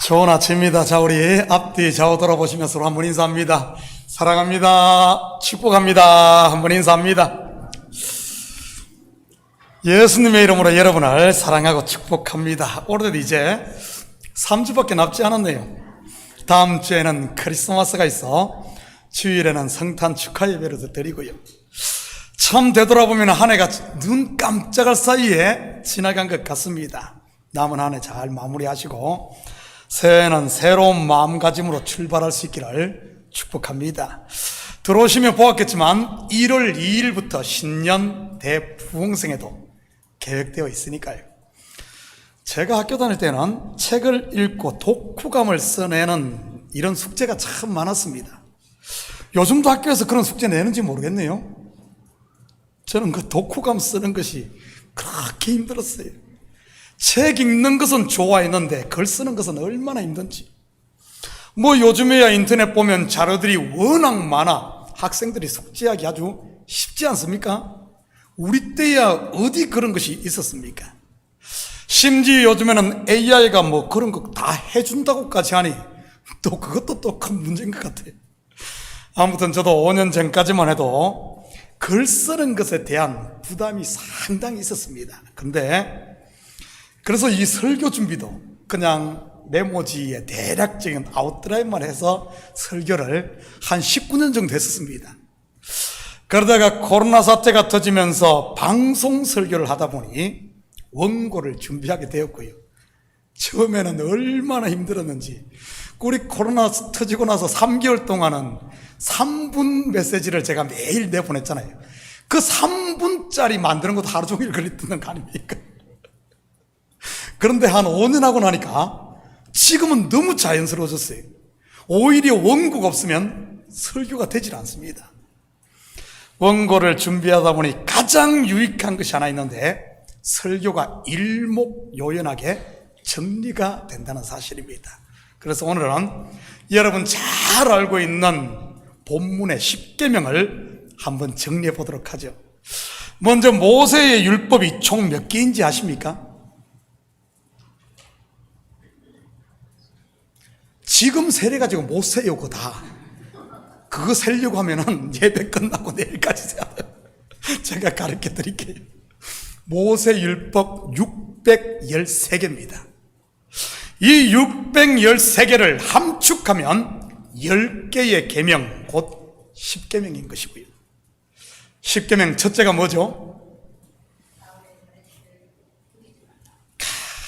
좋은 아침입니다. 자, 우리 앞뒤 좌우 돌아보시면서 서로 한번 인사합니다. 사랑합니다. 축복합니다. 한번 인사합니다. 예수님의 이름으로 여러분을 사랑하고 축복합니다. 올해도 이제 3주밖에 남지 않았네요. 다음 주에는 크리스마스가 있어 주일에는 성탄 축하 예배를 드리고요. 참 되돌아보면 한 해가 눈 깜짝할 사이에 지나간 것 같습니다. 남은 한 해 잘 마무리하시고 새해는 새로운 마음가짐으로 출발할 수 있기를 축복합니다. 들어오시면 보았겠지만 1월 2일부터 신년 대부흥성회도 계획되어 있으니까요. 제가 학교 다닐 때는 책을 읽고 독후감을 써내는 이런 숙제가 참 많았습니다. 요즘도 학교에서 그런 숙제 내는지 모르겠네요. 저는 그 독후감 쓰는 것이 그렇게 힘들었어요. 책 읽는 것은 좋아했는데 글 쓰는 것은 얼마나 힘든지. 요즘에야 인터넷 보면 자료들이 워낙 많아 학생들이 숙제하기 아주 쉽지 않습니까? 우리 때야 어디 그런 것이 있었습니까? 심지어 요즘에는 AI가 그런 거 다 해준다고까지 하니 또 그것도 또 큰 문제인 것 같아요. 아무튼 저도 5년 전까지만 해도 글 쓰는 것에 대한 부담이 상당히 있었습니다. 그래서 이 설교 준비도 그냥 메모지에 대략적인 아웃라인만 해서 설교를 한 19년 정도 했었습니다. 그러다가 코로나 사태가 터지면서 방송 설교를 하다 보니 원고를 준비하게 되었고요. 처음에는 얼마나 힘들었는지, 우리 코로나 터지고 나서 3개월 동안은 3분 메시지를 제가 매일 내보냈잖아요. 그 3분짜리 만드는 것도 하루 종일 걸렸던 거 아닙니까? 그런데 한 5년 하고 나니까 지금은 너무 자연스러워졌어요. 오히려 원고가 없으면 설교가 되질 않습니다. 원고를 준비하다 보니 가장 유익한 것이 하나 있는데 설교가 일목요연하게 정리가 된다는 사실입니다. 그래서 오늘은 여러분 잘 알고 있는 본문의 10계명을 한번 정리해 보도록 하죠. 먼저 모세의 율법이 총 몇 개인지 아십니까? 지금 세례가지고 못 세요. 그거 다 그거 세려고 하면은 예배 끝나고 내일까지 세야 돼요. 제가 가르쳐 드릴게요. 모세 율법 613개입니다. 이 613개를 함축하면 10개의 계명, 곧 10계명인 것이고요. 10계명 첫째가 뭐죠?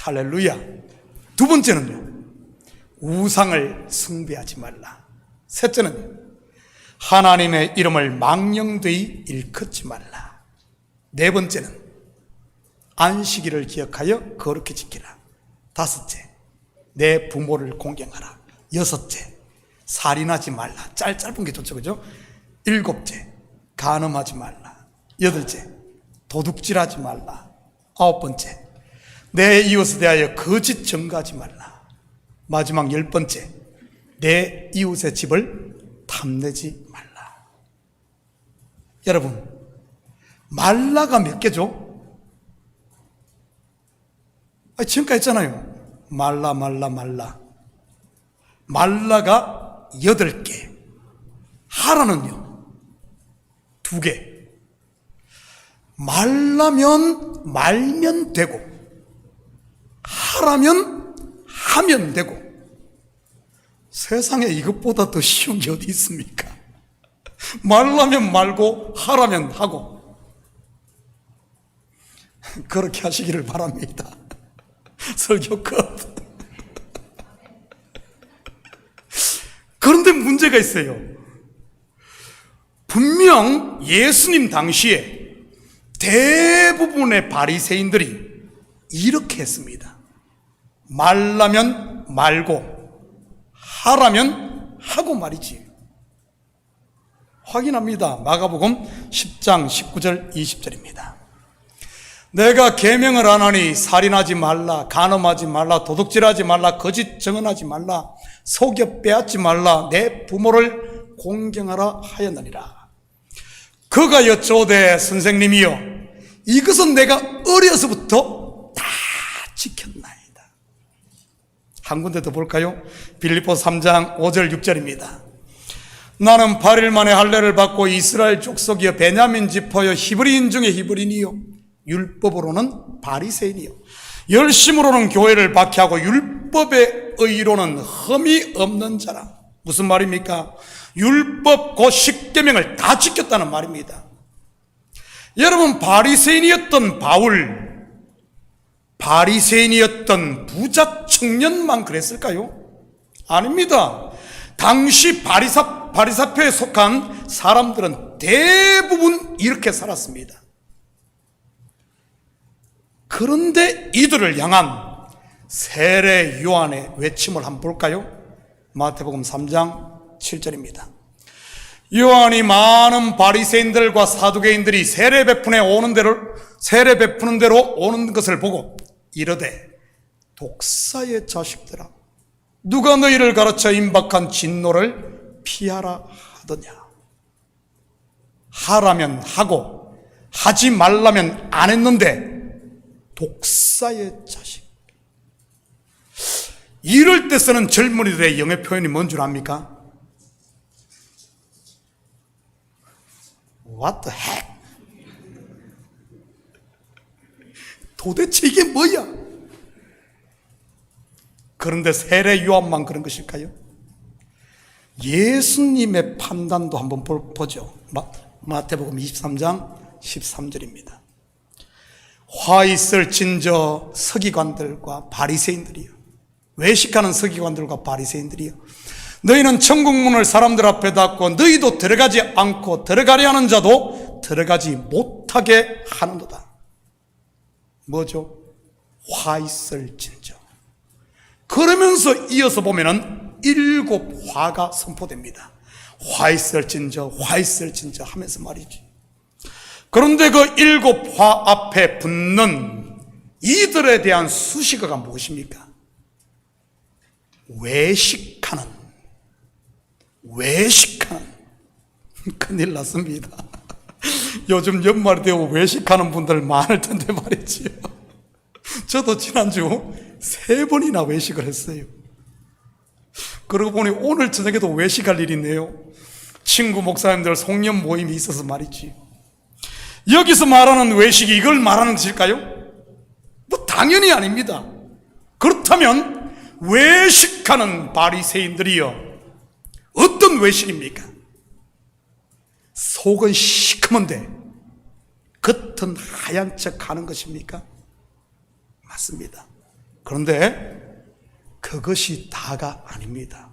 할렐루야. 두 번째는요, 우상을 숭배하지 말라. 셋째는 하나님의 이름을 망령되이 일컫지 말라. 네 번째는 안식일을 기억하여 거룩히 지키라. 다섯째, 내 부모를 공경하라. 여섯째, 살인하지 말라. 짧은 게 좋죠, 그죠? 일곱째, 간음하지 말라. 여덟째, 도둑질하지 말라. 아홉 번째, 내 이웃에 대하여 거짓 증거하지 말라. 마지막 10번째, 내 이웃의 집을 탐내지 말라. 여러분, 말라가 몇 개죠? 지금까지 했잖아요. 말라가 8개. 하라는요 2개. 말면 되고, 하라면 하면 되고. 세상에 이것보다 더 쉬운 게 어디 있습니까? 말라면 말고 하라면 하고. 그렇게 하시기를 바랍니다. 설교 끝. 그런데 문제가 있어요. 분명 예수님 당시에 대부분의 바리새인들이 이렇게 했습니다. 말라면 말고 하라면 하고 말이지. 확인합니다. 마가복음 10장 19절 20절입니다. 내가 계명을 안 하니 살인하지 말라, 간음하지 말라, 도둑질하지 말라, 거짓 증언하지 말라, 속여 빼앗지 말라, 내 부모를 공경하라 하였느니라. 그가 여쭤오되 선생님이여 이것은 내가 어려서부터 다 지켰나이다. 한 군데 더 볼까요? 빌립보 3장 5절 6절입니다. 나는 8일 만에 할례를 받고 이스라엘 족속이여 베냐민 지파여 히브리인 중에 히브리인이요 율법으로는 바리새인이요 열심으로는 교회를 박해하고 율법의 의로는 흠이 없는 자라. 무슨 말입니까? 율법 그 10계명을 다 지켰다는 말입니다. 여러분, 바리새인이었던 바울, 바리새인이었던 부자 청년만 그랬을까요? 아닙니다. 당시 바리사표에 속한 사람들은 대부분 이렇게 살았습니다. 그런데 이들을 향한 세례 요한의 외침을 한번 볼까요? 마태복음 3장 7절입니다. 요한이 많은 바리새인들과 사두개인들이 세례 베푸는 대로 오는 것을 보고 이르되 독사의 자식들아 누가 너희를 가르쳐 임박한 진노를 피하라 하더냐. 하라면 하고 하지 말라면 안 했는데 독사의 자식. 이럴 때 쓰는 젊은이들의 영의 표현이 뭔 줄 압니까? What the heck? 도대체 이게 뭐야? 그런데 세례 요한만 그런 것일까요? 예수님의 판단도 한번 보죠. 마태복음 23장 13절입니다. 화 있을 진저 서기관들과 바리새인들이요, 외식하는 서기관들과 바리새인들이요, 너희는 천국문을 사람들 앞에 닫고 너희도 들어가지 않고 들어가려 하는 자도 들어가지 못하게 하는도다. 뭐죠? 화 있을 진저. 그러면서 이어서 보면은 7 화가 선포됩니다. 화 있을 진저, 화 있을 진저 하면서 말이지. 그런데 그 7 화 앞에 붙는 이들에 대한 수식어가 무엇입니까? 외식하는. 큰일 났습니다. 요즘 연말이 되고 외식하는 분들 많을 텐데 말이지요. 저도 지난주 3번이나 외식을 했어요. 그러고 보니 오늘 저녁에도 외식할 일이 있네요. 친구 목사님들 송년 모임이 있어서 말이지. 여기서 말하는 외식이 이걸 말하는 것일까요? 뭐 당연히 아닙니다. 그렇다면 외식하는 바리새인들이요, 어떤 외식입니까? 속은 시커먼데 겉은 하얀 척 하는 것입니까? 맞습니다. 그런데 그것이 다가 아닙니다.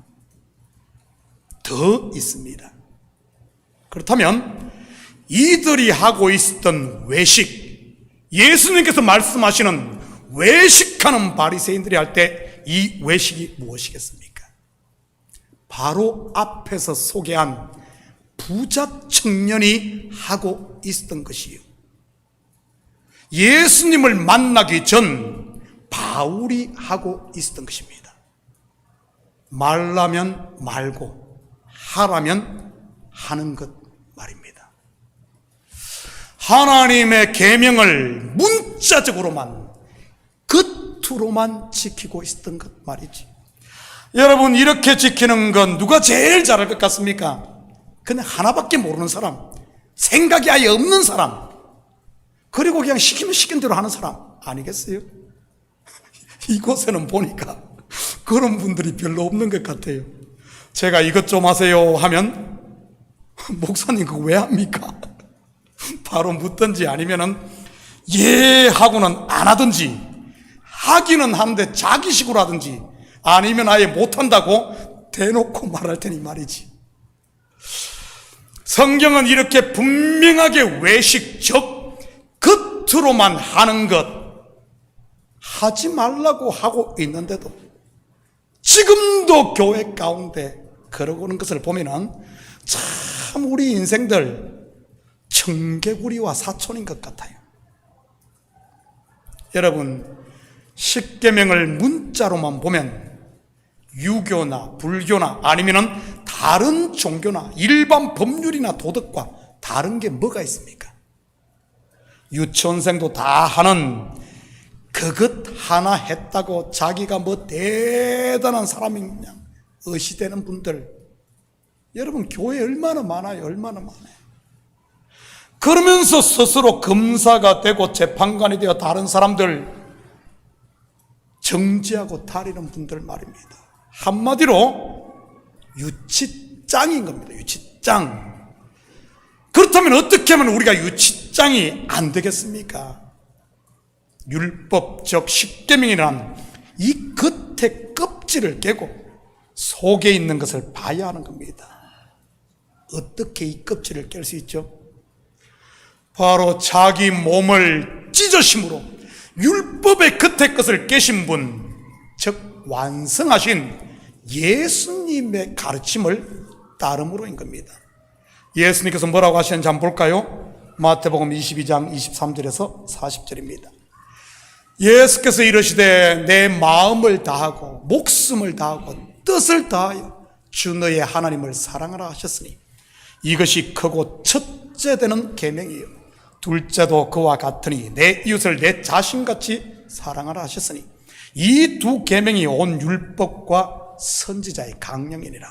더 있습니다. 그렇다면 이들이 하고 있었던 외식, 예수님께서 말씀하시는 외식하는 바리새인들이 할 때 이 외식이 무엇이겠습니까? 바로 앞에서 소개한 부자 청년이 하고 있었던 것이요, 예수님을 만나기 전 바울이 하고 있었던 것입니다. 말라면 말고 하라면 하는 것 말입니다. 하나님의 계명을 문자적으로만, 겉으로만 지키고 있었던 것 말이지. 여러분, 이렇게 지키는 건 누가 제일 잘할 것 같습니까? 그냥 하나밖에 모르는 사람, 생각이 아예 없는 사람, 그리고 그냥 시키면 시킨 대로 하는 사람 아니겠어요? 이곳에는 보니까 그런 분들이 별로 없는 것 같아요. 제가 이것 좀 하세요 하면 목사님 그거 왜 합니까? 바로 묻든지 아니면은 예 하고는 안 하든지, 하기는 하는데 자기식으로 하든지, 아니면 아예 못한다고 대놓고 말할 테니 말이지. 성경은 이렇게 분명하게 외식, 즉 겉으로만 하는 것, 하지 말라고 하고 있는데도 지금도 교회 가운데 그러고 있는 것을 보면은 참 우리 인생들 청개구리와 사촌인 것 같아요. 여러분, 십계명을 문자로만 보면 유교나 불교나 아니면은 다른 종교나 일반 법률이나 도덕과 다른 게 뭐가 있습니까? 유치원생도 다 하는 그것 하나 했다고 자기가 뭐 대단한 사람이냐 의시되는 분들, 여러분 교회 얼마나 많아요. 얼마나 많아요. 그러면서 스스로 검사가 되고 재판관이 되어 다른 사람들 정지하고 다리는 분들 말입니다. 한마디로 유치장인 겁니다. 유치장. 그렇다면 어떻게 하면 우리가 유치장이 안 되겠습니까? 율법적 십계명이란 이 겉의 껍질을 깨고 속에 있는 것을 봐야 하는 겁니다. 어떻게 이 껍질을 깰 수 있죠? 바로 자기 몸을 찢으심으로 율법의 겉의 것을 깨신 분, 즉 완성하신 예수님의 가르침을 따름으로인 겁니다. 예수님께서 뭐라고 하시는지 한번 볼까요? 마태복음 22장 23절에서 40절입니다. 예수께서 이르시되 내 마음을 다하고 목숨을 다하고 뜻을 다하여 주 너의 하나님을 사랑하라 하셨으니 이것이 크고 첫째 되는 계명이요 둘째도 그와 같으니 내 이웃을 내 자신같이 사랑하라 하셨으니 이 두 계명이 온 율법과 선지자의 강령이니라.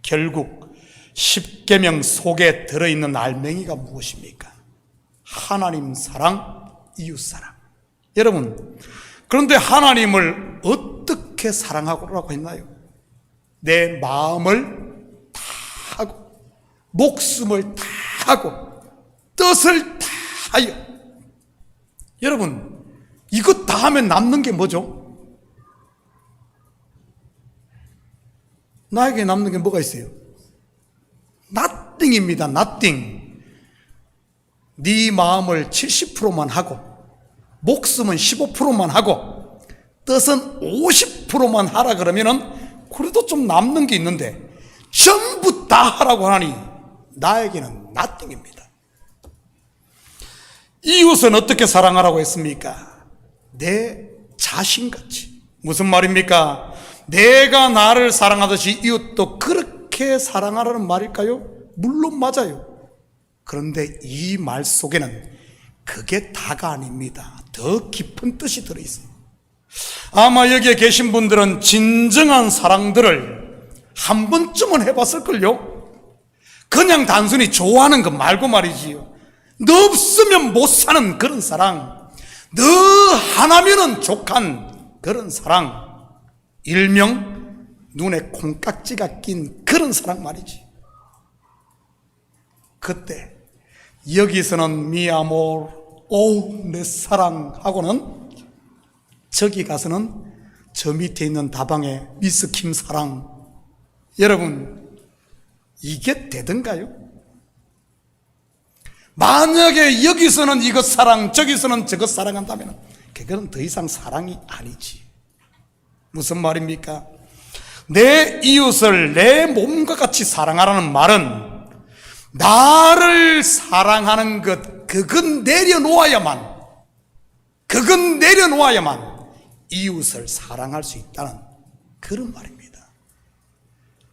결국 십계명 속에 들어있는 알맹이가 무엇입니까? 하나님 사랑, 이웃 사랑. 여러분, 그런데 하나님을 어떻게 사랑하라고 했나요? 내 마음을 다 하고 목숨을 다 하고 뜻을 다 하여. 여러분, 이것 다 하면 남는 게 뭐죠? 나에게 남는 게 뭐가 있어요? nothing입니다. nothing. 네 마음을 70%만 하고 목숨은 15%만 하고 뜻은 50%만 하라 그러면은 그래도 좀 남는 게 있는데 전부 다 하라고 하니 나에게는 nothing입니다. 이웃은 어떻게 사랑하라고 했습니까? 내 자신같이. 무슨 말입니까? 내가 나를 사랑하듯이 이웃도 그렇게 사랑하라는 말일까요? 물론 맞아요. 그런데 이 말 속에는 그게 다가 아닙니다. 더 깊은 뜻이 들어있어요. 아마 여기에 계신 분들은 진정한 사랑들을 한 번쯤은 해봤을걸요? 그냥 단순히 좋아하는 것 말고 말이지요. 너 없으면 못 사는 그런 사랑, 너 하나면은 족한 그런 사랑, 일명 눈에 콩깍지가 낀 그런 사랑 말이지. 그때 여기서는 미아몰, 오 내 사랑하고는 저기 가서는 저 밑에 있는 다방의 미스킴 사랑. 여러분, 이게 되던가요? 만약에 여기서는 이것 사랑, 저기서는 저것 사랑한다면 그거는 더 이상 사랑이 아니지. 무슨 말입니까? 내 이웃을 내 몸과 같이 사랑하라는 말은 나를 사랑하는 것, 그건 내려놓아야만 이웃을 사랑할 수 있다는 그런 말입니다.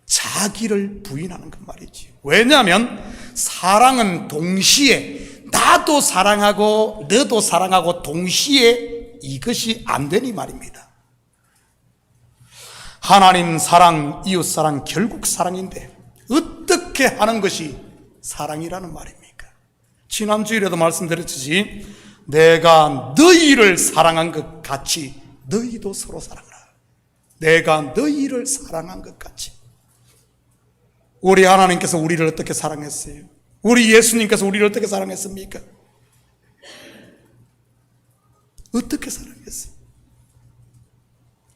자기를 부인하는 그 말이지. 왜냐하면 사랑은 동시에 나도 사랑하고 너도 사랑하고 동시에 이것이 안 되니 말입니다. 하나님 사랑, 이웃 사랑, 결국 사랑인데 어떻게 하는 것이 사랑이라는 말입니까? 지난주일에도 말씀드렸듯이 내가 너희를 사랑한 것 같이 너희도 서로 사랑하라. 내가 너희를 사랑한 것 같이. 우리 하나님께서 우리를 어떻게 사랑했어요? 우리 예수님께서 우리를 어떻게 사랑했습니까? 어떻게 사랑했어요?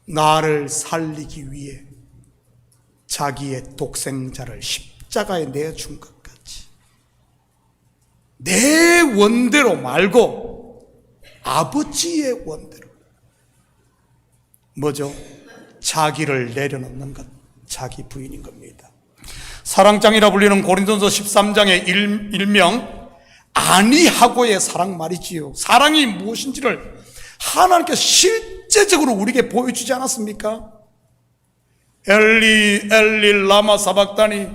나를 살리기 위해 자기의 독생자를 십자가에 내준 것 같이 내 원대로 말고 아버지의 원대로. 뭐죠? 자기를 내려놓는 것, 자기 부인인 겁니다. 사랑장이라 불리는 고린도서 13장의 일명 아니하고의 사랑 말이지요. 사랑이 무엇인지를 하나님께서 실제적으로 우리에게 보여주지 않았습니까? 엘리 엘리 라마 사박다니,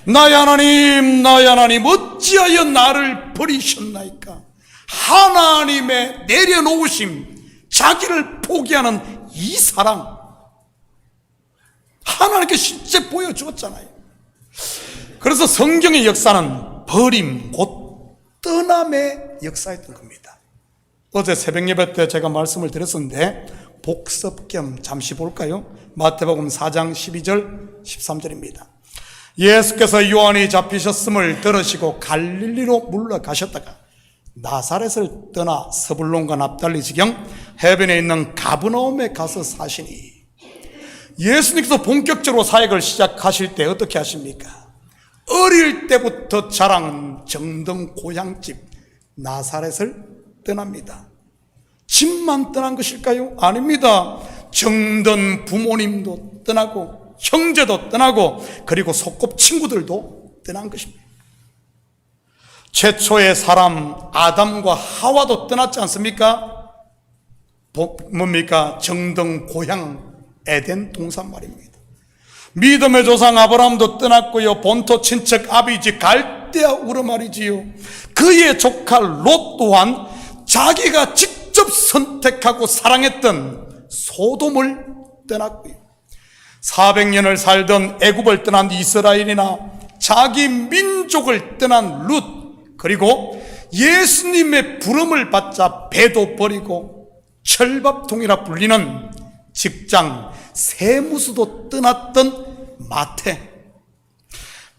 나의 하나님 어찌하여 나를 버리셨나이까. 하나님의 내려놓으심, 자기를 포기하는 이 사랑, 하나님께 실제 보여주었잖아요. 그래서 성경의 역사는 버림, 곧 떠남의 역사였던 겁니다. 어제 새벽 예배 때 제가 말씀을 드렸었는데 복습 겸 잠시 볼까요? 마태복음 4장 12절 13절입니다. 예수께서 요한이 잡히셨음을 들으시고 갈릴리로 물러가셨다가 나사렛을 떠나 스불론과 납달리 지경 해변에 있는 가브나움에 가서 사시니, 예수님께서 본격적으로 사역을 시작하실 때 어떻게 하십니까? 어릴 때부터 자란 정든 고향집 나사렛을 떠납니다. 집만 떠난 것일까요? 아닙니다. 정든 부모님도 떠나고 형제도 떠나고 그리고 소꿉친구들도 떠난 것입니다. 최초의 사람 아담과 하와도 떠났지 않습니까? 뭡니까? 정든 고향 에덴 동산 말입니다. 믿음의 조상 아브라함도 떠났고요, 본토 친척 아비지 갈대아 우르 말이지요. 그의 조카 롯 또한 자기가 직접 선택하고 사랑했던 소돔을 떠났고요, 400년을 살던 애굽을 떠난 이스라엘이나 자기 민족을 떠난 룻, 그리고 예수님의 부름을 받자 배도 버리고 철밥통이라 불리는 직장 세무수도 떠났던 마태,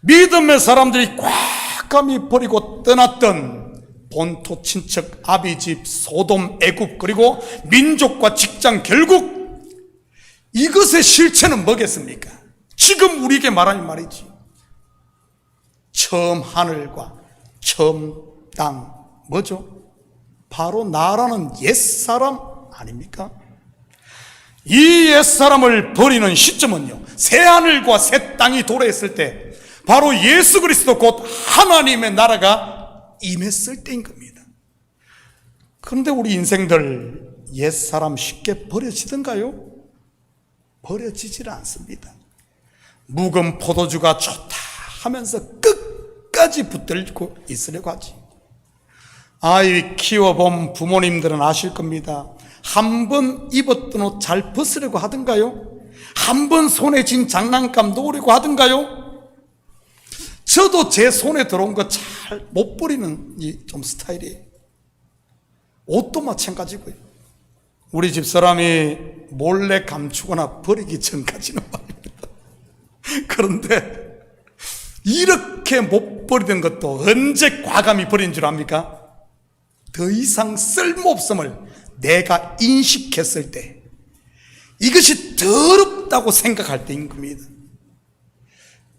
믿음의 사람들이 꽉감이 버리고 떠났던 본토 친척 아비집 소돔 애굽, 그리고 민족과 직장, 결국 이것의 실체는 뭐겠습니까? 지금 우리에게 말하는 말이지. 처음 하늘과 처음 땅, 뭐죠? 바로 나라는 옛사람 아닙니까? 이 옛사람을 버리는 시점은요, 새하늘과 새 땅이 도래했을 때, 바로 예수 그리스도 곧 하나님의 나라가 임했을 때인 겁니다. 그런데 우리 인생들 옛사람 쉽게 버려지던가요? 버려지질 않습니다. 묵은 포도주가 좋다 하면서 끝까지 붙들고 있으려고 하지. 아이 키워본 부모님들은 아실 겁니다. 한 번 입었던 옷 잘 벗으려고 하던가요? 한 번 손에 쥔 장난감 놓으려고 하던가요? 저도 제 손에 들어온 거 잘 못 버리는 좀 스타일이에요. 옷도 마찬가지고요. 우리 집사람이 몰래 감추거나 버리기 전까지는 말입니다. 그런데 이렇게 못 버리던 것도 언제 과감히 버린 줄 압니까? 더 이상 쓸모없음을 내가 인식했을 때, 이것이 더럽다고 생각할 때인 겁니다.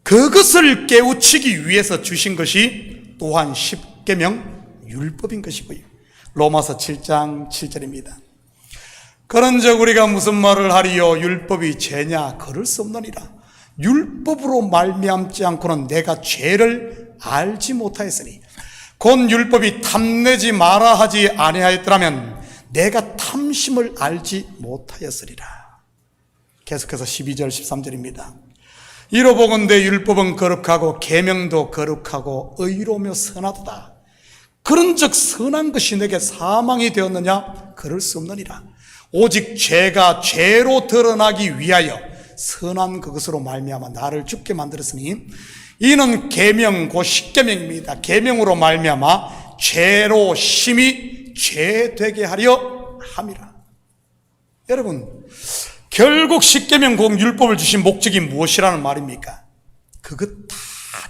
그것을 깨우치기 위해서 주신 것이 또한 십계명 율법인 것이고요. 로마서 7장 7절입니다. 그런즉 우리가 무슨 말을 하리요? 율법이 죄냐? 그럴 수 없느니라. 율법으로 말미암지 않고는 내가 죄를 알지 못하였으니, 곧 율법이 탐내지 마라 하지 아니하였더라면 내가 탐심을 알지 못하였으리라. 계속해서 12절 13절입니다. 이로 보건대 율법은 거룩하고 계명도 거룩하고 의로우며 선하도다. 그런즉 선한 것이 내게 사망이 되었느냐? 그럴 수 없느니라. 오직 죄가 죄로 드러나기 위하여 선한 그것으로 말미암아 나를 죽게 만들었으니, 이는 계명 곧 십계명입니다. 계명으로 말미암아 죄로 심히 죄되게 하려 함이라. 여러분, 결국 십계명 곧 율법을 주신 목적이 무엇이라는 말입니까? 그것 다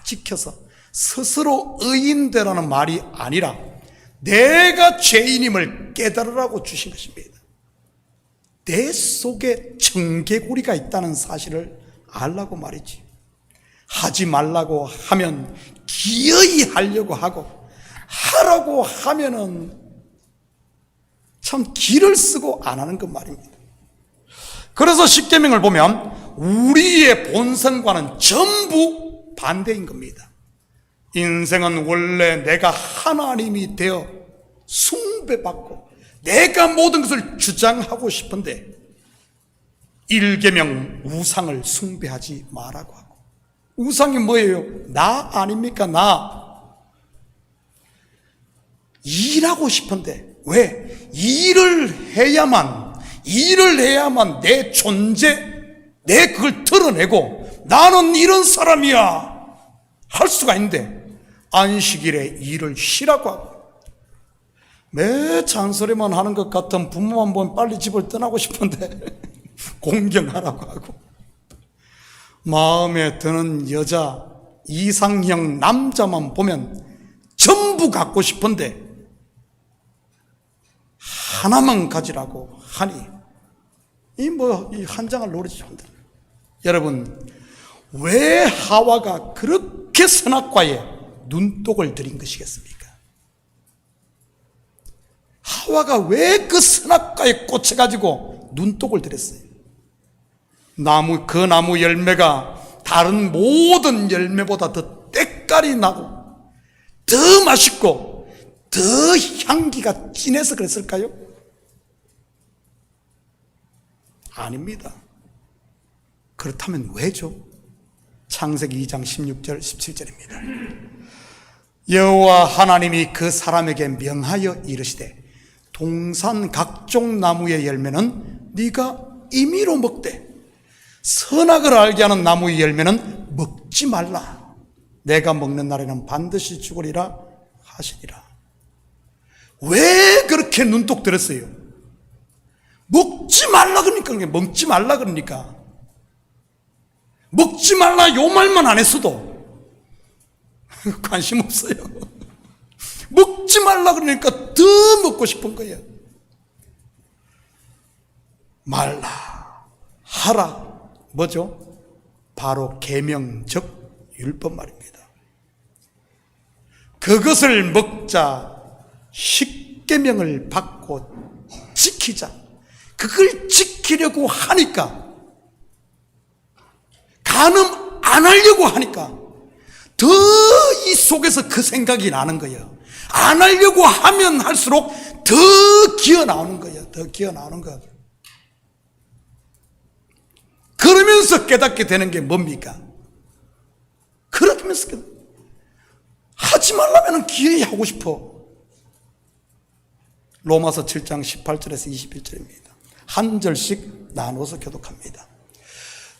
지켜서 스스로 의인 되라는 말이 아니라 내가 죄인임을 깨달으라고 주신 것입니다. 내 속에 청개구리가 있다는 사실을 알라고 말이지. 하지 말라고 하면 기어이 하려고 하고, 하라고 하면은 참 기를 쓰고 안 하는 것 말입니다. 그래서 십계명을 보면 우리의 본성과는 전부 반대인 겁니다. 인생은 원래 내가 하나님이 되어 숭배받고 내가 모든 것을 주장하고 싶은데, 1계명 우상을 숭배하지 말라고 하고, 우상이 뭐예요? 나 아닙니까? 나. 일하고 싶은데 왜? 일을 해야만 내 존재, 내 그걸 드러내고 나는 이런 사람이야 할 수가 있는데, 안식일에 일을 쉬라고 하고 매 잔소리만 하는 것 같은 부모만 보면 빨리 집을 떠나고 싶은데 공경하라고 하고, 마음에 드는 여자, 이상형 남자만 보면 전부 갖고 싶은데 하나만 가지라고 하니 이 한 장을 노리지 않다. 여러분, 왜 하와가 그렇게 선악과에 눈독을 들인 것이겠습니까? 하와가 왜 그 선악과에 꽂혀가지고 눈독을 들였어요? 그 나무 열매가 다른 모든 열매보다 더 때깔이 나고 더 맛있고 더 향기가 진해서 그랬을까요? 아닙니다. 그렇다면 왜죠? 창세기 2장 16절 17절입니다. 여호와 하나님이 그 사람에게 명하여 이르시되 동산 각종 나무의 열매는 네가 임의로 먹되 선악을 알게 하는 나무의 열매는 먹지 말라. 내가 먹는 날에는 반드시 죽으리라 하시니라. 왜 그렇게 눈독 들었어요? 먹지 말라 그러니까. 먹지 말라 그러니까. 먹지 말라 요 말만 안 했어도 관심 없어요. 먹지 말라 그러니까 더 먹고 싶은 거예요. 말라, 하라, 뭐죠? 바로 계명적 율법 말입니다. 그것을 먹자, 십계명을 받고 지키자, 그걸 지키려고 하니까, 간음 안 하려고 하니까 더 이 속에서 그 생각이 나는 거예요. 안 하려고 하면 할수록 더 기어 나오는 거예요. 더 기어 나오는 거. 그러면서 깨닫게 되는 게 뭡니까? 그러면서 하지 말라면 기어이 하고 싶어. 로마서 7장 18절에서 21절입니다. 한 절씩 나눠서 교독합니다.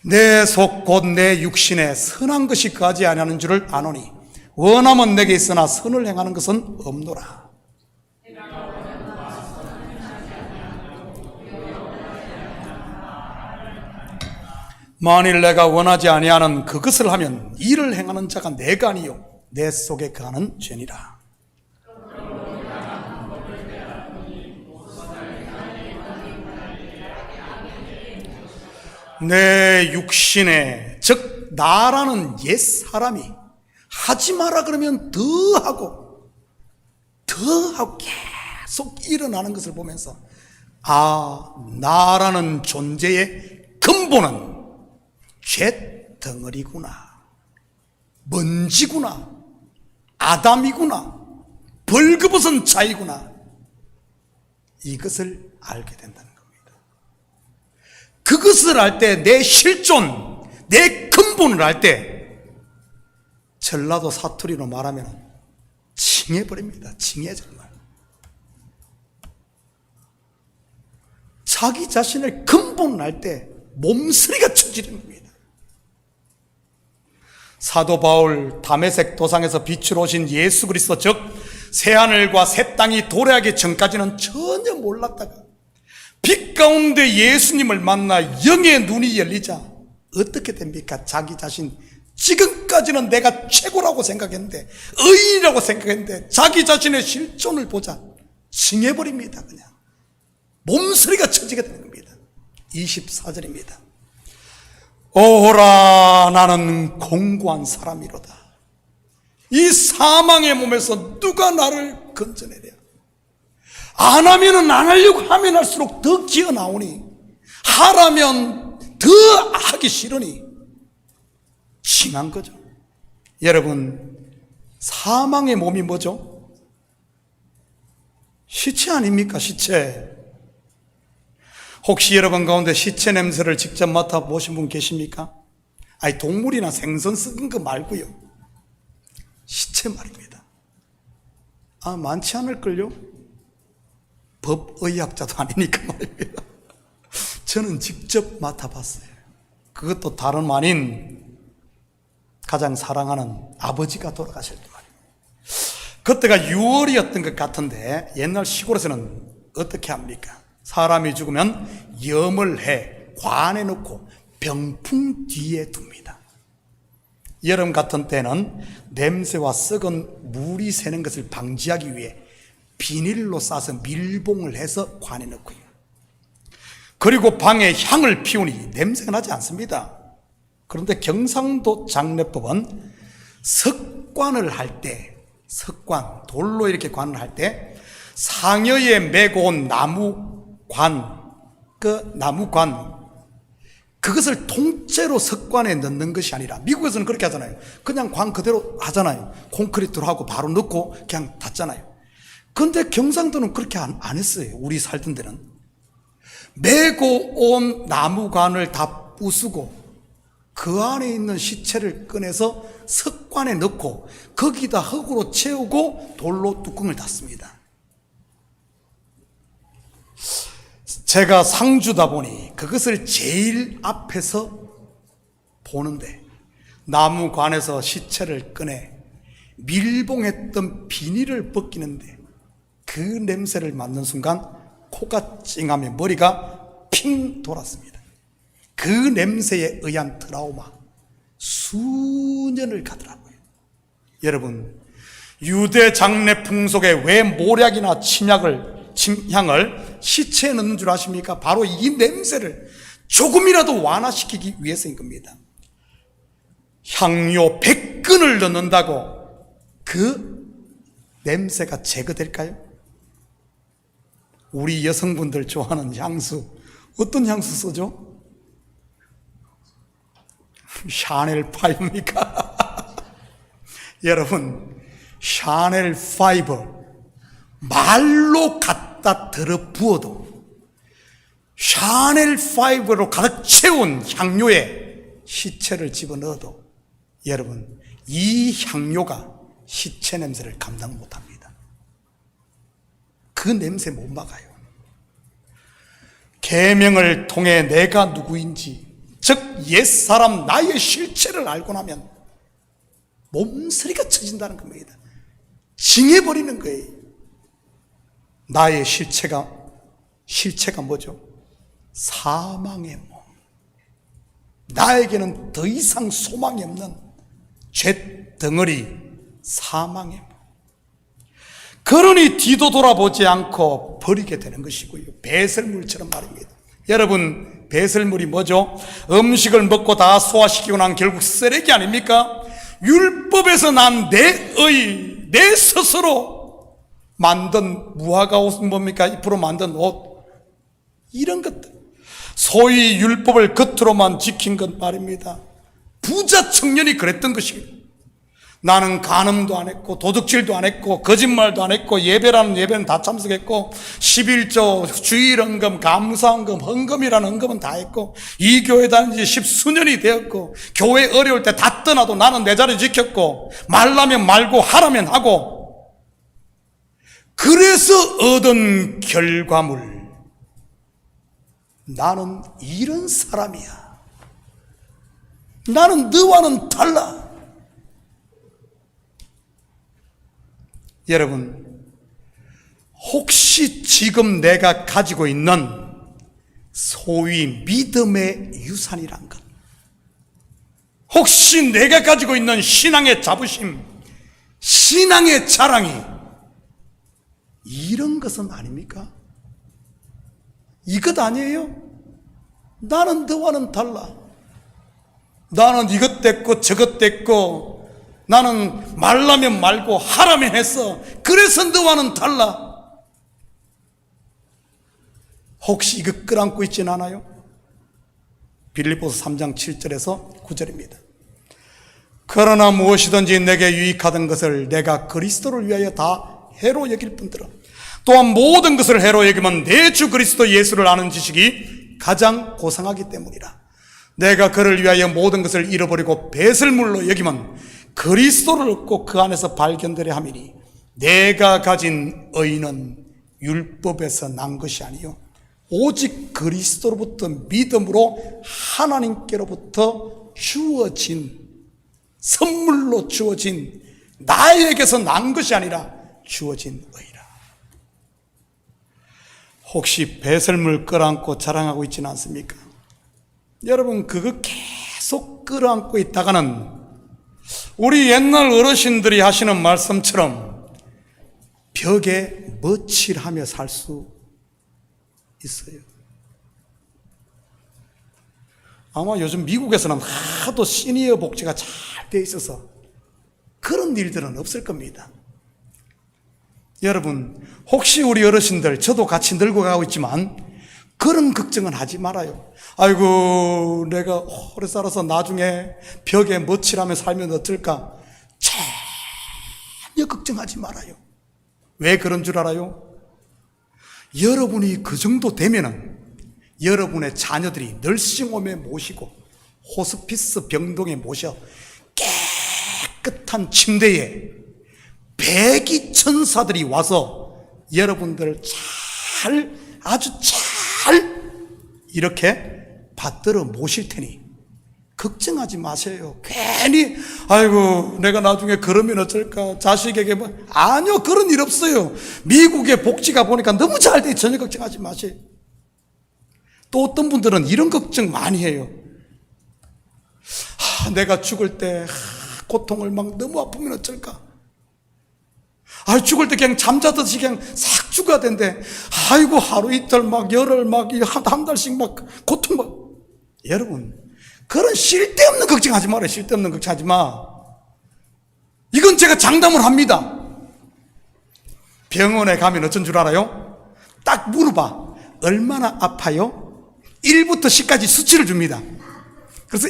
내 속 곧 내 육신에 선한 것이 거하지 아니하는 줄을 아노니 원함은 내게 있으나 선을 행하는 것은 없노라. 만일 내가 원하지 아니하는 그것을 하면 이를 행하는 자가 내가 아니요 내 속에 거하는 죄니라. 내 육신에, 즉 나라는 옛 사람이 하지 마라 그러면 더 하고 계속 일어나는 것을 보면서, 아, 나라는 존재의 근본은 죄 덩어리구나, 먼지구나, 아담이구나, 벌거벗은 자이구나, 이것을 알게 된다는 겁니다. 그것을 알 때, 내 실존, 내 근본을 알 때, 전라도 사투리로 말하면 칭해버립니다. 칭해. 정말 자기 자신의 근본을 알 때 몸서리가 쳐지는 겁니다. 사도 바울 다메섹 도상에서 빛으로 오신 예수 그리스도, 즉 새하늘과 새 땅이 도래하기 전까지는 전혀 몰랐다가 빛 가운데 예수님을 만나 영의 눈이 열리자 어떻게 됩니까? 자기 자신, 지금까지는 내가 최고라고 생각했는데, 의인이라고 생각했는데, 자기 자신의 실존을 보자 징해버립니다. 그냥 몸서리가 쳐지게 되는 겁니다. 24절입니다. 오라, 나는 공고한 사람이로다. 이 사망의 몸에서 누가 나를 건져내랴. 안 하면은 안 하려고 하면 할수록 더 기어 나오니, 하라면 더 하기 싫으니 징한 거죠. 여러분, 사망의 몸이 뭐죠? 시체 아닙니까? 시체. 혹시 여러분 가운데 시체 냄새를 직접 맡아보신 분 계십니까? 아니, 동물이나 생선 썩은 거 말고요, 시체 말입니다. 아, 많지 않을걸요? 법의학자도 아니니까 말입니다. 저는 직접 맡아봤어요. 그것도 다름 아닌 가장 사랑하는 아버지가 돌아가실 때 말입니다. 그때가 6월이었던 것 같은데 옛날 시골에서는 어떻게 합니까? 사람이 죽으면 염을 해 관에 넣고 병풍 뒤에 둡니다. 여름 같은 때는 냄새와 썩은 물이 새는 것을 방지하기 위해 비닐로 싸서 밀봉을 해서 관에 넣고요. 그리고 방에 향을 피우니 냄새가 나지 않습니다. 그런데 경상도 장례법은 석관을 할 때, 석관, 돌로 이렇게 관을 할 때 상여에 메고 온 나무관, 그것을 통째로 석관에 넣는 것이 아니라, 미국에서는 그렇게 하잖아요. 그냥 관 그대로 하잖아요. 콘크리트로 하고 바로 넣고 그냥 닫잖아요. 그런데 경상도는 그렇게 안 했어요. 우리 살던 데는 메고 온 나무관을 다 부수고 그 안에 있는 시체를 꺼내서 석관에 넣고 거기다 흙으로 채우고 돌로 뚜껑을 닫습니다. 제가 상주다 보니 그것을 제일 앞에서 보는데, 나무관에서 시체를 꺼내 밀봉했던 비닐을 벗기는데 그 냄새를 맡는 순간 코가 찡하며 머리가 핑 돌았습니다. 그 냄새에 의한 트라우마 수년을 가더라고요. 여러분, 유대 장례 풍속에 왜 모략이나 침향을 시체에 넣는 줄 아십니까? 바로 이 냄새를 조금이라도 완화시키기 위해서인 겁니다. 향료 100근을 넣는다고 그 냄새가 제거될까요? 우리 여성분들 좋아하는 향수, 어떤 향수 쓰죠? 샤넬 5입니까? 여러분, 샤넬 5 말로 갖다 들어 부어도 샤넬 5로 가득 채운 향료에 시체를 집어넣어도 여러분, 이 향료가 시체 냄새를 감당 못합니다. 그 냄새 못 막아요. 계명을 통해 내가 누구인지, 즉 옛사람 나의 실체를 알고 나면 몸서리가 쳐진다는 겁니다. 징해버리는 거예요. 나의 실체가 뭐죠? 사망의 몸. 나에게는 더 이상 소망이 없는 죄 덩어리, 사망의 몸. 그러니 뒤도 돌아보지 않고 버리게 되는 것이고요. 배설물처럼 말입니다. 여러분, 배설물이 뭐죠? 음식을 먹고 다 소화시키고 난 결국 쓰레기 아닙니까? 율법에서 난 내 스스로 만든 무화과 옷은 뭡니까? 잎으로 만든 옷, 이런 것들, 소위 율법을 겉으로만 지킨 것 말입니다. 부자 청년이 그랬던 것이에요. 나는 간음도 안 했고 도둑질도 안 했고 거짓말도 안 했고 예배라는 예배는 다 참석했고 11조, 주일헌금, 감사헌금, 헌금이라는 헌금은 다 했고 이 교회 다닌 지 10수년이 되었고 교회 어려울 때 다 떠나도 나는 내 자리 지켰고 말라면 말고 하라면 하고, 그래서 얻은 결과물, 나는 이런 사람이야. 나는 너와는 달라. 여러분, 혹시 지금 내가 가지고 있는 소위 믿음의 유산이란 것, 혹시 내가 가지고 있는 신앙의 자부심, 신앙의 자랑이 이런 것은 아닙니까? 이것 아니에요? 나는 너와는 달라. 나는 이것 됐고 저것 됐고 나는 말라면 말고 하라면 했어. 그래서 너와는 달라. 혹시 이거 끌안고 있진 않아요? 빌립보서 3장 7절에서 9절입니다. 그러나 무엇이든지 내게 유익하던 것을 내가 그리스도를 위하여 다 해로 여길 뿐더러 또한 모든 것을 해로 여기면 내 주 그리스도 예수를 아는 지식이 가장 고상하기 때문이라. 내가 그를 위하여 모든 것을 잃어버리고 배설물로 여기면 그리스도를 얻고 그 안에서 발견되려 함이니 내가 가진 의는 율법에서 난 것이 아니요 오직 그리스도로부터 믿음으로 하나님께로부터 주어진, 선물로 주어진, 나에게서 난 것이 아니라 주어진 의라. 혹시 배설물 끌어안고 자랑하고 있지는 않습니까? 여러분, 그거 계속 끌어안고 있다가는 우리 옛날 어르신들이 하시는 말씀처럼 벽에 며칠하며 살 수 있어요. 아마 요즘 미국에서는 하도 시니어 복지가 잘 돼 있어서 그런 일들은 없을 겁니다. 여러분, 혹시 우리 어르신들, 저도 같이 늙어가고 있지만 그런 걱정은 하지 말아요. 아이고, 내가 오래 살아서 나중에 벽에 며칠하며 살면 어떨까? 전혀 걱정하지 말아요. 왜 그런 줄 알아요? 여러분이 그 정도 되면은 여러분의 자녀들이 널싱홈에 모시고 호스피스 병동에 모셔 깨끗한 침대에 백이 천사들이 와서 여러분들 아주 잘 이렇게 받들어 모실 테니 걱정하지 마세요. 괜히 아이고 내가 나중에 그러면 어쩔까, 자식에게 뭐, 아니요, 그런 일 없어요. 미국의 복지가 보니까 너무 잘 돼. 전혀 걱정하지 마세요. 또 어떤 분들은 이런 걱정 많이 해요. 내가 죽을 때 고통을 막 너무 아프면 어쩔까? 죽을 때 그냥 잠자듯이 그냥 싹 죽어야 된대. 아이고, 하루 이틀 막 열흘 막 한 달씩 막 고통 막. 여러분, 그런 쓸데없는 걱정하지 말아요. 쓸데없는 걱정하지 마. 이건 제가 장담을 합니다. 병원에 가면 어쩐 줄 알아요? 딱 물어봐. 얼마나 아파요? 1부터 10까지 수치를 줍니다. 그래서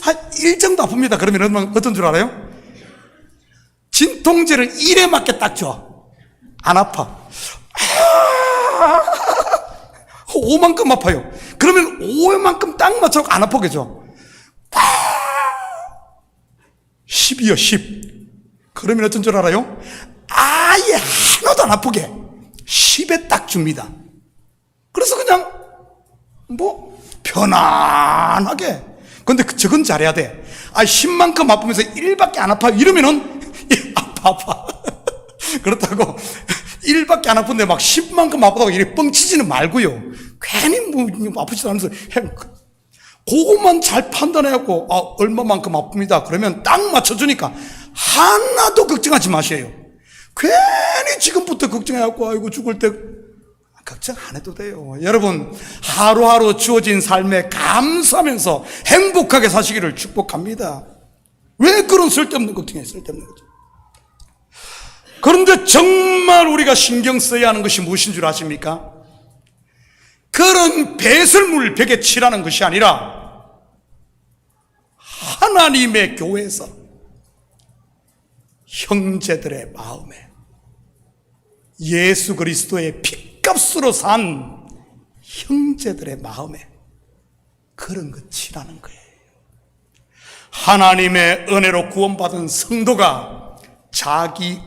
한 1 정도 아픕니다. 그러면 어떤 줄 알아요? 진통제를 1에 맞게 딱 줘. 안 아파. 5만큼 아파요. 그러면 5만큼 딱 맞춰서 안 아프게 줘. 10이요, 10. 그러면 어떤 줄 알아요? 아예 하나도 안 아프게 10에 딱 줍니다. 그래서 그냥 편안하게. 근데 저건 잘해야 돼. 10만큼 아프면서 1밖에 안 아파요. 이러면은 아파. 그렇다고 1밖에 안 아픈데 막 10만큼 아프다고 이렇게 뻥치지는 말고요. 괜히 아프지도 않으면서 그것만 잘 판단해갖고 얼마만큼 아픕니다. 그러면 딱 맞춰주니까 하나도 걱정하지 마세요. 괜히 지금부터 걱정해갖고 아이고 죽을 때 걱정 안 해도 돼요. 여러분, 하루하루 주어진 삶에 감사하면서 행복하게 사시기를 축복합니다. 왜 그런 쓸데없는 걱정이에요? 쓸데없는 걱정. 그런데 정말 우리가 신경 써야 하는 것이 무엇인 줄 아십니까? 그런 배설물 벽에 칠하는 것이 아니라 하나님의 교회에서 형제들의 마음에 예수 그리스도의 핏값으로 산 형제들의 마음에 그런 것 칠하는 거예요. 하나님의 은혜로 구원받은 성도가 자기의,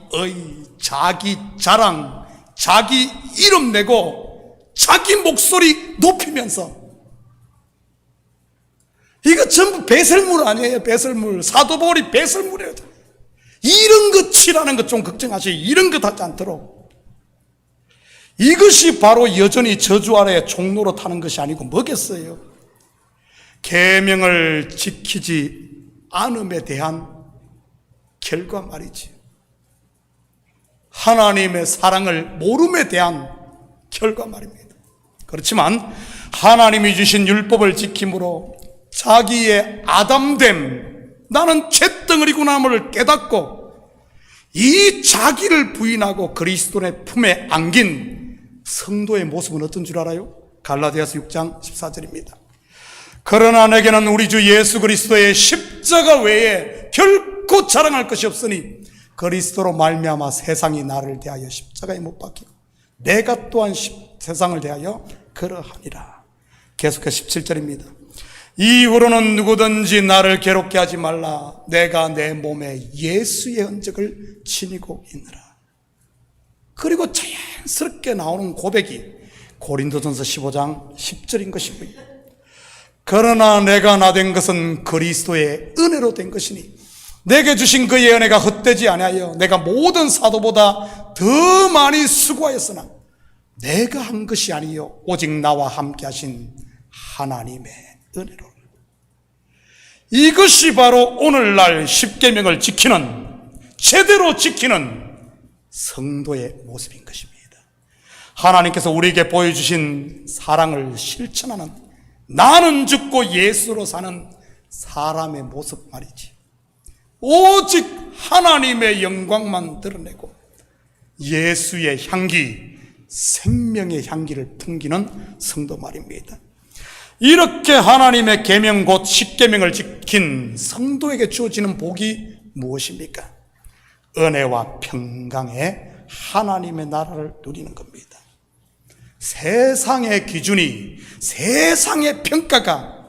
자기 자랑, 자기 이름 내고 자기 목소리 높이면서, 이거 전부 배설물 아니에요. 배설물. 사도 바울이 배설물이에요. 이런 것 칠하는 것 좀 걱정하세요. 이런 것 하지 않도록. 이것이 바로 여전히 저주 아래 종로로 타는 것이 아니고 뭐겠어요? 계명을 지키지 않음에 대한 결과 말이지. 하나님의 사랑을 모름에 대한 결과 말입니다. 그렇지만 하나님이 주신 율법을 지킴으로 자기의 아담됨, 나는 잿덩어리구나를 깨닫고 이 자기를 부인하고 그리스도의 품에 안긴 성도의 모습은 어떤 줄 알아요? 갈라디아서 6장 14절입니다. 그러나 내게는 우리 주 예수 그리스도의 십자가 외에 결코 자랑할 것이 없으니 그리스도로 말미암아 세상이 나를 대하여 십자가에 못 박히고 내가 또한 세상을 대하여 그러하니라. 계속해서 17절입니다. 이후로는 누구든지 나를 괴롭게 하지 말라. 내가 내 몸에 예수의 흔적을 지니고 있느라. 그리고 자연스럽게 나오는 고백이 고린도전서 15장 10절인 것이고요. 그러나 내가 나 된 것은 그리스도의 은혜로 된 것이니 내게 주신 그의 은혜가 헛되지 아니하여 내가 모든 사도보다 더 많이 수고하였으나 내가 한 것이 아니요 오직 나와 함께 하신 하나님의 은혜로. 이것이 바로 오늘날 십계명을 지키는, 제대로 지키는 성도의 모습인 것입니다. 하나님께서 우리에게 보여주신 사랑을 실천하는, 나는 죽고 예수로 사는 사람의 모습 말이지. 오직 하나님의 영광만 드러내고 예수의 향기, 생명의 향기를 풍기는 성도 말입니다. 이렇게 하나님의 계명 곧 십계명을 지킨 성도에게 주어지는 복이 무엇입니까? 은혜와 평강의 하나님의 나라를 누리는 겁니다. 세상의 기준이, 세상의 평가가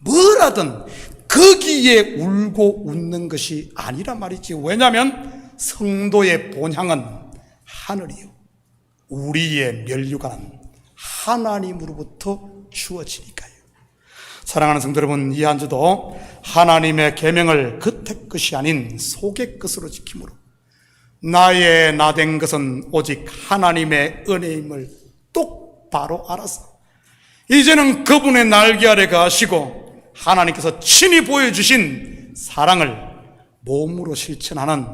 뭐라든 거기에 울고 웃는 것이 아니란 말이지. 왜냐하면 성도의 본향은 하늘이요, 우리의 면류관은 하나님으로부터 주어지니까요. 사랑하는 성도 여러분, 이 한 주도 하나님의 계명을 겉의 것이 아닌 속의 것으로 지킴으로 나의 나 된 것은 오직 하나님의 은혜임을 똑바로 알아서 이제는 그분의 날개 아래 가시고 하나님께서 친히 보여주신 사랑을 몸으로 실천하는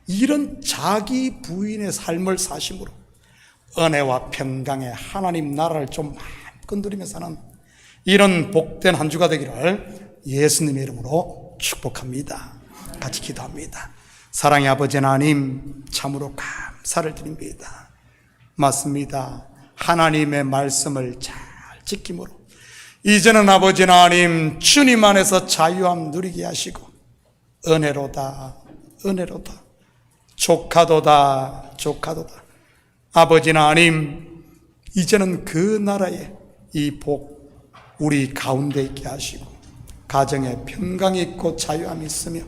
이런 자기 부인의 삶을 사심으로 은혜와 평강의 하나님 나라를 좀 마음껏 누리며 사는 이런 복된 한 주가 되기를 예수님의 이름으로 축복합니다. 같이 기도합니다. 사랑의 아버지 하나님, 참으로 감사를 드립니다. 맞습니다. 하나님의 말씀을 잘 지킴으로 이제는 아버지 하나님, 주님 안에서 자유함 누리게 하시고 은혜로다, 은혜로다, 조카도다, 조카도다. 아버지 하나님, 이제는 그 나라에 이 복 우리 가운데 있게 하시고 가정에 평강이 있고 자유함이 있으며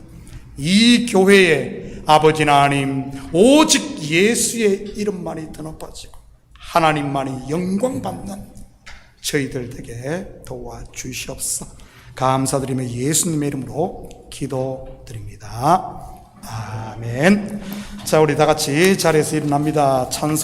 이 교회에 아버지 하나님 오직 예수의 이름만이 더 높아지고 하나님만이 영광받는 저희들 되게 도와주시옵소서. 감사드리며 예수님의 이름으로 기도드립니다. 아멘. 자, 우리 다 같이 자리에서 일어납니다. 찬송